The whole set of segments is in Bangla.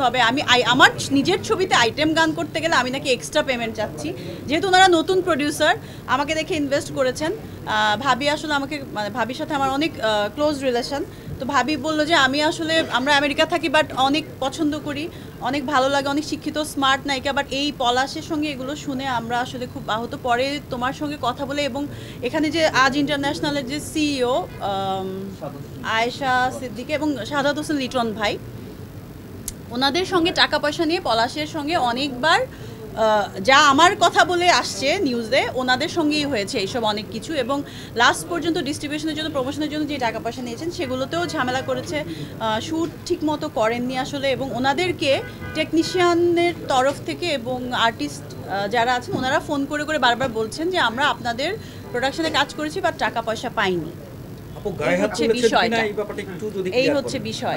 হবে। আমি আমার নিজের ছবিতে আইটেম গান করতে গেলে আমি নাকি এক্সট্রা পেমেন্ট চাচ্ছি, যেহেতু ওনারা নতুন প্রডিউসার আমাকে দেখে ইনভেস্ট করেছেন। ভাবি আসলে আমাকে, মানে ভাবির সাথে আমার অনেক ক্লোজ রিলেশন, তো ভাবি বললো যে আমরা আমেরিকা থাকি বাট অনেক পছন্দ করি, অনেক ভালো লাগে, অনেক শিক্ষিত স্মার্ট নায়িকা, বাট এই পলাশের সঙ্গে এগুলো শুনে আমরা আসলে খুব আহত। পরে তোমার সঙ্গে কথা বলে এবং এখানে যে আজ ইন্টারন্যাশনালের যে সিইও আয়েশা সিদ্দিকী এবং শাহাদাত হোসেন লিটন ভাই, ওনাদের সঙ্গে টাকা পয়সা নিয়ে পলাশের সঙ্গে অনেকবার যা আমার কথা বলে আসছে নিউজে, ওনাদের সঙ্গেই হয়েছে এইসব অনেক কিছু। এবং লাস্ট পর্যন্ত ডিস্ট্রিবিউশনের জন্য, প্রমোশনের জন্য যে টাকা পয়সা নিয়েছেন সেগুলোতেও ঝামেলা করেছে, শ্যুট ঠিক মতো করেননি আসলে। এবং ওনাদেরকে টেকনিশিয়ানের তরফ থেকে এবং আর্টিস্ট যারা আছেন ওনারা ফোন করে করে বারবার বলছেন যে আমরা আপনাদের প্রোডাকশনে কাজ করেছি বাট টাকা পয়সা পাইনি। এই হচ্ছে বিষয়।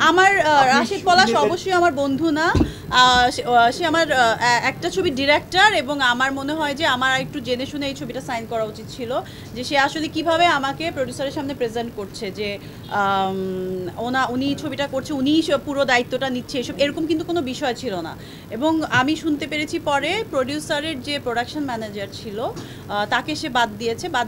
আমার রাশিদ পলাশ অবশ্যই আমার বন্ধু না, সে আমার একটা ছবির ডিরেক্টর এবং আমার মনে হয় যে আমার একটু জেনে শুনে এই ছবিটা সাইন করা উচিত ছিল, যে সে আসলে কিভাবে আমাকে প্রডিউসারের সামনে প্রেজেন্ট করছে যে উনি ছবিটা করছে, উনিই পুরো দায়িত্বটা নিচ্ছে, এরকম কিন্তু কোনো বিষয় ছিল না। এবং আমি শুনতে পেরেছি পরে প্রডিউসারের যে প্রোডাকশন ম্যানেজার ছিল তাকে সে বাদ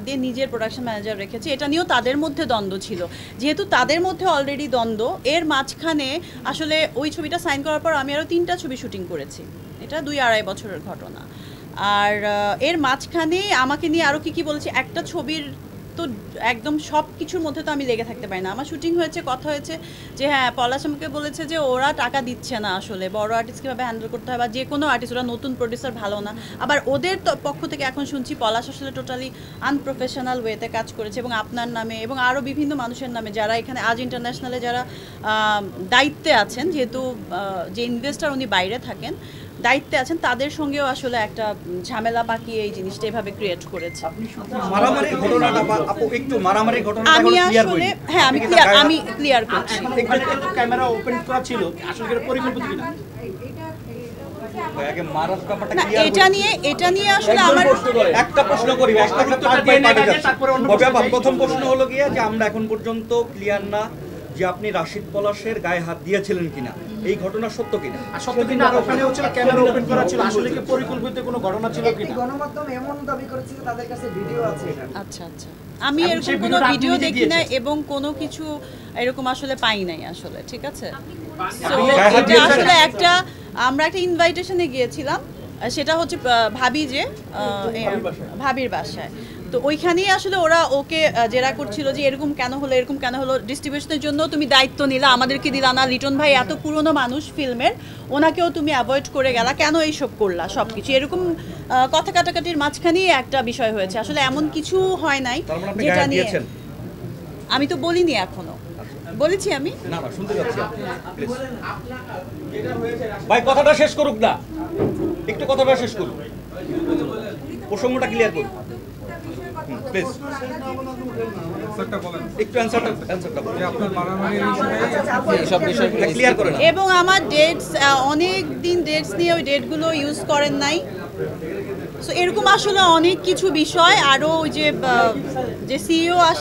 দিয়ে নিজের প্রোডাকশন ম্যানেজার রেখেছে। এটা নিয়েও তাদের মধ্যে দ্বন্দ্ব ছিল। যেহেতু তাদের মধ্যে অলরেডি দ্বন্দ্ব, এর মাঝখানে আসলে ওই ছবিটা সাইন করার পর আমি আরও 3টা ছবি শুটিং করেছি, এটা 2-2.5 বছরের ঘটনা। আর এর মাঝখানে আমাকে নিয়ে আরও কী বলেছে, একটা ছবির তো একদম সব কিছুর মধ্যে তো আমি লেগে থাকতে পারি না। আমার শুটিং হয়েছে, কথা হয়েছে যে হ্যাঁ পলাশ আমাকে বলেছে যে ওরা টাকা দিচ্ছে না, আসলে বড় আর্টিস্ট কীভাবে হ্যান্ডেল করতে হয় বা যে কোনো আর্টিস্ট, ওরা নতুন প্রডিউসার ভালো না। আবার ওদের পক্ষ থেকে এখন শুনছি পলাশ আসলে টোটালি আনপ্রফেশনাল ওয়েতে কাজ করেছে এবং আপনার নামে এবং আরও বিভিন্ন মানুষের নামে যারা এখানে আজ ইন্টারন্যাশনালে যারা দায়িত্বে আছেন, যেহেতু যে ইনভেস্টার উনি বাইরে থাকেন, দায়িত্বে আছেন, তাদের সঙ্গেও আসলে একটা আমি আসলে হ্যাঁ আমি ক্লিয়ার করছি। ক্যামেরা ওপেন করা ছিল আসলে পরিকল্পিত কিনা এটা নিয়ে আসলে আমার একটা প্রশ্ন করি, প্রথম প্রশ্ন হলো গিয়ে যে আমরা এখন পর্যন্ত ক্লিয়ার না যে আপনি রাশিদ পলাশের গায়ে হাত দিয়েছিলেন কিনা, এই ঘটনা সত্য কিনা? সত্য কিনা, আর ওখানে হচ্ছে ক্যামেরা ওপেন করা ছিল, আসলে কি পরিকল্পিত কোনো ঘটনা ছিল কিনা? গণমাধ্যম এমন দাবি করেছে যে তাদের কাছে ভিডিও আছে। আচ্ছা আমি এরকম কোনো ভিডিও দেখি না এবং কোনো কিছু এরকম আসলে পাই নাই আসলে, ঠিক আছে। আসলে আমরা একটা ইনভাইটেশনে গিয়েছিলাম, সেটা হচ্ছে ভাবির বাসায়। তো ওইখানেই আসলে ওরা ওকে জেরা করছিল যে এরকম কেন হলো, ডিস্ট্রিবিউশনের জন্য তুমি দায়িত্ব নিলা, আমাদেরকে দিলা না, লিটন ভাই এত পুরনো মানুষ ফিল্মের, ওনাকেও তুমি অ্যাভয়েড করে গেলা, কেন এইসব করলা, সব কিছু এরকম কথা কাটাকাটির মাঝখানেই একটা বিষয় হয়েছে। আসলে এমন কিছু হয় নাই যেটা নিয়ে আমি তো বলিনি, এখনো বলেছি আমি না শুনতে যাচ্ছি। ভাই কথাটা শেষ করুক না, একটু কথাটা শেষ করুক, প্রসঙ্গটা ক্লিয়ার করুন প্লিজ। এবং আমার ডেটস অনেক দিন ডেটস নিয়ে ওই ডেটগুলো ইউজ করেন নাই, সো এরকম আসলে অনেক কিছু বিষয়। আরও ওই যে সিইও